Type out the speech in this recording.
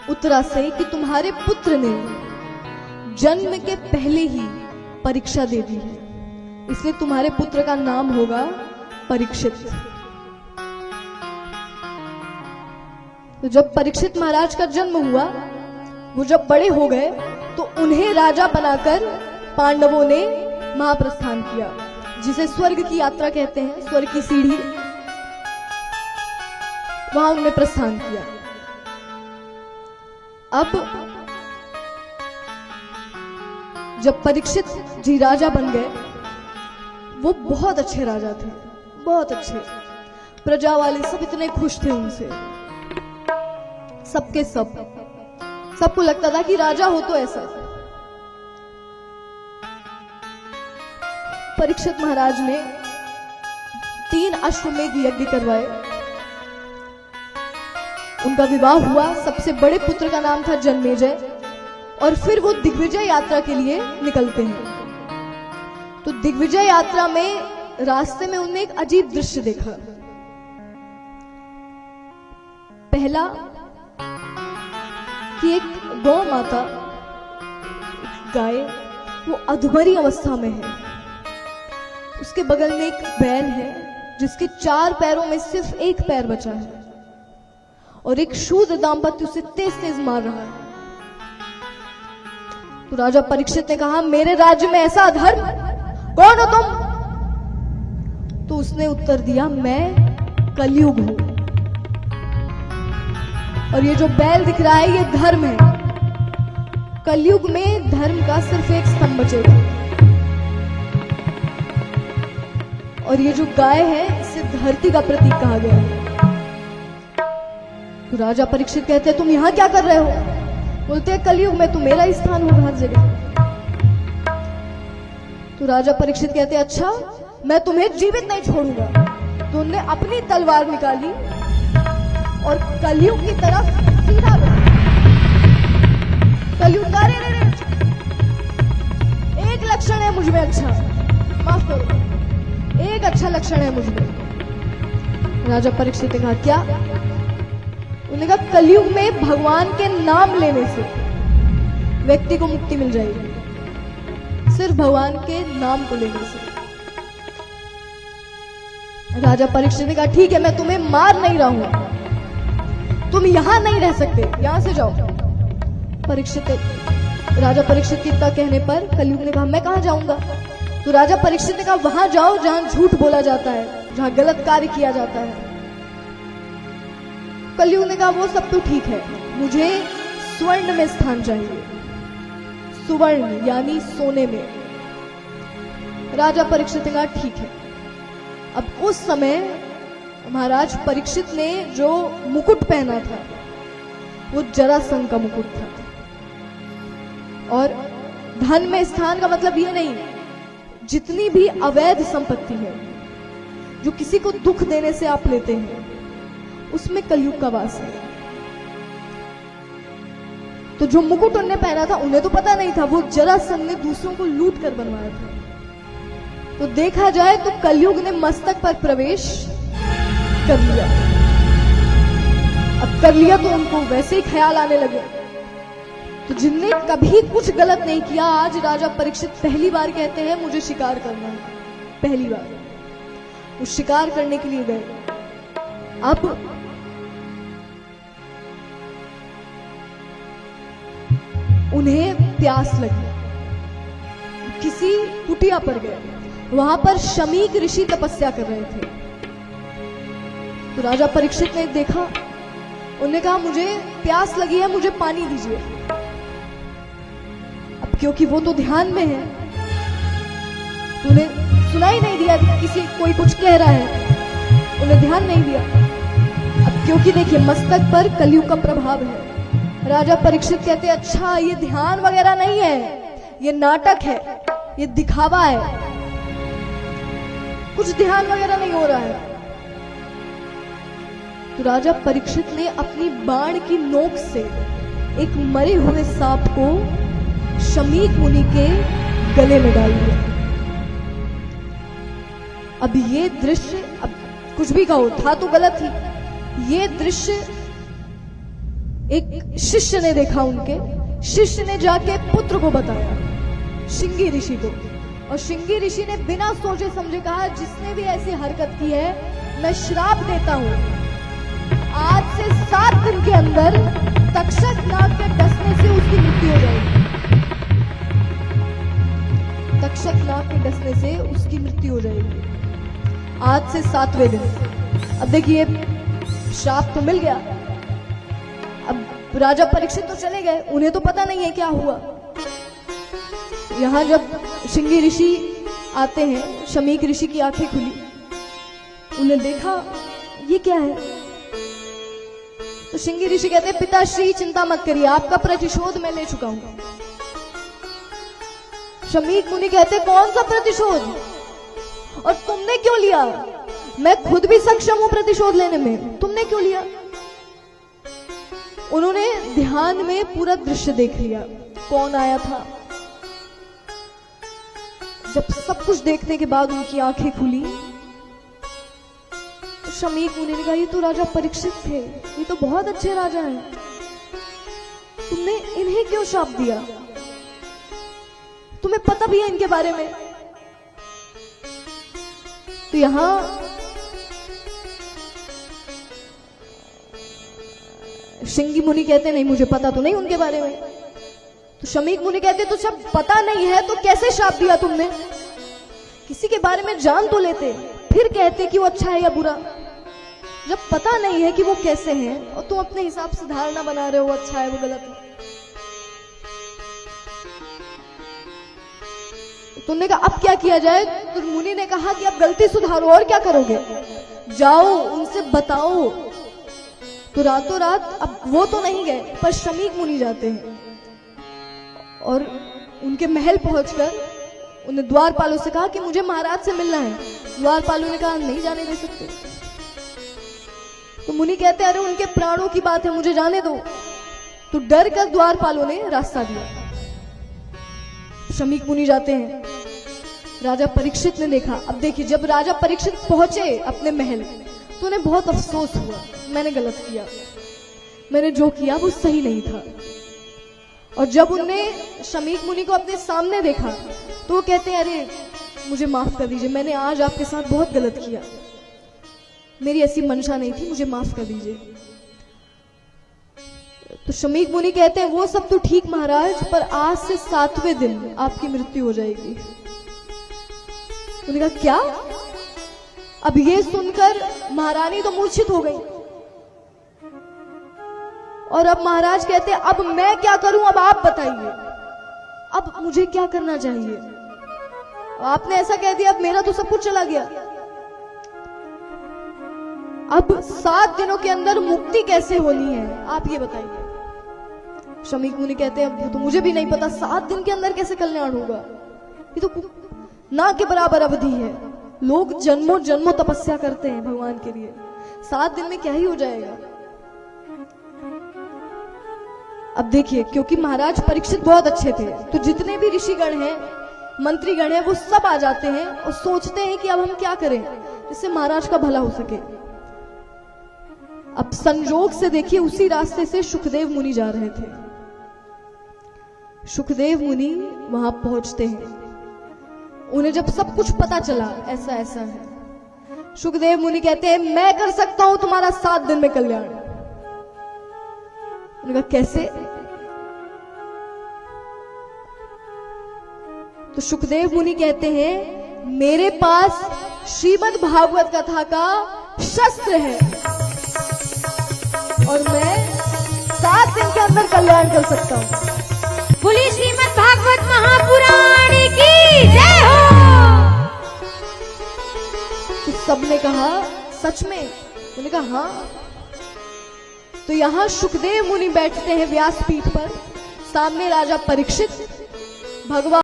उत्तरा से कि तुम्हारे पुत्र ने जन्म के पहले ही परीक्षा दे दी है, इसलिए तुम्हारे पुत्र का नाम होगा परीक्षित। तो जब परीक्षित महाराज का जन्म हुआ, वो जब बड़े हो गए तो उन्हें राजा बनाकर पांडवों ने महाप्रस्थान किया, जिसे स्वर्ग की यात्रा कहते हैं, स्वर्ग की सीढ़ी, वहां उन्होंने प्रस्थान किया। अब जब परीक्षित जी राजा बन गए, वो बहुत अच्छे राजा थे, बहुत अच्छे। प्रजा वाले सब इतने खुश थे उनसे, सबके सबको लगता था कि राजा हो तो ऐसा। परीक्षित महाराज ने 3 अश्वमेध यज्ञ करवाए, उनका विवाह हुआ, सबसे बड़े पुत्र का नाम था जन्मेजय, और फिर वो दिग्विजय यात्रा के लिए निकलते हैं। तो दिग्विजय यात्रा में रास्ते में उन्होंने एक अजीब दृश्य देखा। पहला कि एक गौ माता, एक गाय, वो अधमरी अवस्था में है, उसके बगल में एक बैल है जिसके 4 पैरों में सिर्फ 1 पैर बचा है, और एक शूद्र दाम्पत्य उसे तेज तेज मार रहा है। तो राजा परीक्षित ने कहा, मेरे राज्य में ऐसा अधर्म, कौन हो तुम? तो उसने उत्तर दिया, मैं कलयुग हूं, और ये जो बैल दिख रहा है ये धर्म है। कलयुग में धर्म का सिर्फ एक स्तंभ बचेगा, और ये जो गाय है इसे धरती का प्रतीक कहा गया है। तो राजा परीक्षित कहते हैं, तुम यहां क्या कर रहे हो? बोलते हैं, कलयुग में तो मेरा स्थान होगा हर जगह। तो राजा परीक्षित कहते हैं, अच्छा, मैं तुम्हें जीवित नहीं छोड़ूंगा। तो उन्होंने अपनी तलवार निकाली और कलयुग की तरफ सीधा गया। कलयुग का रे एक लक्षण है मुझ में, अच्छा माफ करो, एक अच्छा लक्षण है मुझ में। राजा परीक्षित ने कहा, क्या? उन्होंने कहा, कलयुग में भगवान के नाम लेने से व्यक्ति को मुक्ति मिल जाएगी, सिर्फ भगवान के नाम को लेने से। राजा परीक्षित ने कहा, ठीक है, मैं तुम्हें मार नहीं रहा हूं, तुम यहां नहीं रह सकते, यहां से जाओ। राजा परीक्षित के इतना कहने पर कलयुग ने कहा, मैं कहां जाऊंगा? तो राजा परीक्षित ने कहा, वहां जाओ जहां झूठ बोला जाता है, जहां गलत कार्य किया जाता है। कलयुग ने कहा, वो सब तो ठीक है, मुझे स्वर्ण में स्थान चाहिए, सुवर्ण यानी सोने में। राजा परीक्षित ने कहा, ठीक है। अब उस समय महाराज परीक्षित ने जो मुकुट पहना था वो जरासंध का मुकुट था, और धन में स्थान का मतलब ये नहीं, जितनी भी अवैध संपत्ति है जो किसी को दुख देने से आप लेते हैं, उसमें कलयुग का वास है। तो जो मुकुट उन्होंने पहना था, उन्हें तो पता नहीं था, वो जरासंध ने दूसरों को लूट कर बनवाया था। तो देखा जाए तो कलयुग ने मस्तक पर प्रवेश कर लिया। अब कर लिया तो उनको वैसे ही ख्याल आने लगे। तो जिनने कभी कुछ गलत नहीं किया, आज राजा परीक्षित पहली बार कहते हैं, मुझे शिकार करना है। पहली बार वो शिकार करने के लिए गए। अब उन्हें प्यास लगी, किसी कुटिया पर गए, वहां पर शमीक ऋषि तपस्या कर रहे थे। तो राजा परीक्षित ने देखा, उन्होंने कहा, मुझे प्यास लगी है, मुझे पानी दीजिए। अब क्योंकि वो तो ध्यान में है, तो उन्हें सुनाई नहीं दिया कि कोई कुछ कह रहा है, उन्हें ध्यान नहीं दिया। अब क्योंकि देखिए मस्तक पर कलयुग का प्रभाव है, राजा परीक्षित कहते, अच्छा ये ध्यान वगैरह नहीं है, ये नाटक है, ये दिखावा है, कुछ ध्यान वगैरह नहीं हो रहा है। तो राजा परीक्षित ने अपनी बाण की नोक से एक मरे हुए सांप को शमीक मुनि के गले में डाल दिया। अब ये दृश्य, अब कुछ भी कहो, था तो गलत ही, ये दृश्य एक शिष्य ने देखा, उनके शिष्य ने जाके पुत्र को बताया, श्रृंगी ऋषि को, और श्रृंगी ऋषि ने बिना सोचे समझे कहा, जिसने भी ऐसी हरकत की है मैं श्राप देता हूं, आज से 7 दिन के अंदर तक्षक नाग के डसने से उसकी मृत्यु हो जाएगी। तक्षक नाग के डसने से उसकी मृत्यु हो जाएगी, आज से 7वें दिन। अब देखिए, श्राप तो मिल गया। अब राजा परीक्षित तो चले गए, उन्हें तो पता नहीं है क्या हुआ। यहां जब श्रृंगी ऋषि आते हैं, शमीक ऋषि की आंखें खुली, उन्हें देखा ये क्या है। तो श्रृंगी ऋषि कहते हैं, पिताश्री चिंता मत करिए, आपका प्रतिशोध मैं ले चुका हूं। शमीक मुनि कहते, कौन सा प्रतिशोध, और तुमने क्यों लिया? मैं खुद भी सक्षम हूं प्रतिशोध लेने में, तुमने क्यों लिया? उन्होंने ध्यान में पूरा दृश्य देख लिया, कौन आया था। जब सब कुछ देखने के बाद उनकी आंखें खुली, तो शमीक मुनि ने कहा, ये तो राजा परीक्षित थे, ये तो बहुत अच्छे राजा हैं, तुमने इन्हें क्यों शाप दिया? तुम्हें पता भी है इनके बारे में? तो यहां श्रृंगी मुनि कहते, नहीं मुझे पता तो नहीं उनके बारे में। तो शमीक मुनि कहते, तो सब पता नहीं है तो कैसे शाप दिया तुमने? किसी के बारे में जान तो लेते, फिर कहते कि वो अच्छा है या बुरा। जब पता नहीं है कि वो कैसे हैं और तुम अपने हिसाब से धारणा बना रहे हो, अच्छा है वो गलत है। तुमने कहा अब क्या किया जाए? तो मुनि ने कहा कि अब गलती सुधारो, और क्या करोगे? जाओ उनसे बताओ। तो रातों रात, अब वो तो नहीं गए, पर शमीक मुनि जाते हैं और उनके महल पहुंचकर उन्हें द्वारपालों से कहा कि मुझे महाराज से मिलना है। द्वारपालों ने कहा नहीं जाने दे सकते। तो मुनि कहते, अरे उनके प्राणों की बात है, मुझे जाने दो। तो डर कर द्वारपालों ने रास्ता दिया। शमीक मुनि जाते हैं, राजा परीक्षित ने देखा। अब देखिए, जब राजा परीक्षित पहुंचे अपने महल, तो उन्हें बहुत अफसोस हुआ, मैंने गलत किया, मैंने जो किया वो सही नहीं था। और जब उनने शमीक मुनि को अपने सामने देखा, तो वो कहते हैं, अरे मुझे माफ कर दीजिए, मैंने आज आपके साथ बहुत गलत किया, मेरी ऐसी मंशा नहीं थी, मुझे माफ कर दीजिए। तो शमीक मुनि कहते हैं, वो सब तो ठीक महाराज, पर आज से 7वें दिन आपकी मृत्यु हो जाएगी। उन्होंने कहा क्या? अब ये सुनकर महारानी तो मूर्छित हो गई। और अब महाराज कहते हैं, अब मैं क्या करूं, अब आप बताइए, अब मुझे क्या करना चाहिए? आपने ऐसा कह दिया, अब मेरा तो सब कुछ चला गया। अब 7 दिनों के अंदर मुक्ति कैसे होनी है, आप ये बताइए। शमीक मुनि कहते हैं, अब तो मुझे भी नहीं पता, 7 दिन के अंदर कैसे कल्याण होगा? ये तो ना के बराबर अवधि है, लोग जन्मों जन्मों तपस्या करते हैं भगवान के लिए, 7 दिन में क्या ही हो जाएगा? अब देखिए, क्योंकि महाराज परीक्षित बहुत अच्छे थे, तो जितने भी ऋषिगण हैं, मंत्रीगण हैं, वो सब आ जाते हैं और सोचते हैं कि अब हम क्या करें जिससे महाराज का भला हो सके। अब संजोग से देखिए, उसी रास्ते से सुखदेव मुनि जा रहे थे। सुखदेव मुनि वहां पहुंचते हैं, उन्हें जब सब कुछ पता चला ऐसा ऐसा है, सुखदेव मुनि कहते हैं, मैं कर सकता हूं तुम्हारा 7 दिन में कल्याण। उन्होंने कहा कैसे? तो सुखदेव मुनि कहते हैं, मेरे पास श्रीमद् भागवत कथा का शस्त्र है और मैं 7 दिन के अंदर कल्याण कर सकता हूं। बोलिए श्रीमद् भागवत महापुराण की जय हो। तो सबने कहा सच में? उन्होंने कहा हाँ। तो यहां सुखदेव मुनि बैठते हैं व्यासपीठ पर, सामने राजा परीक्षित, भगवान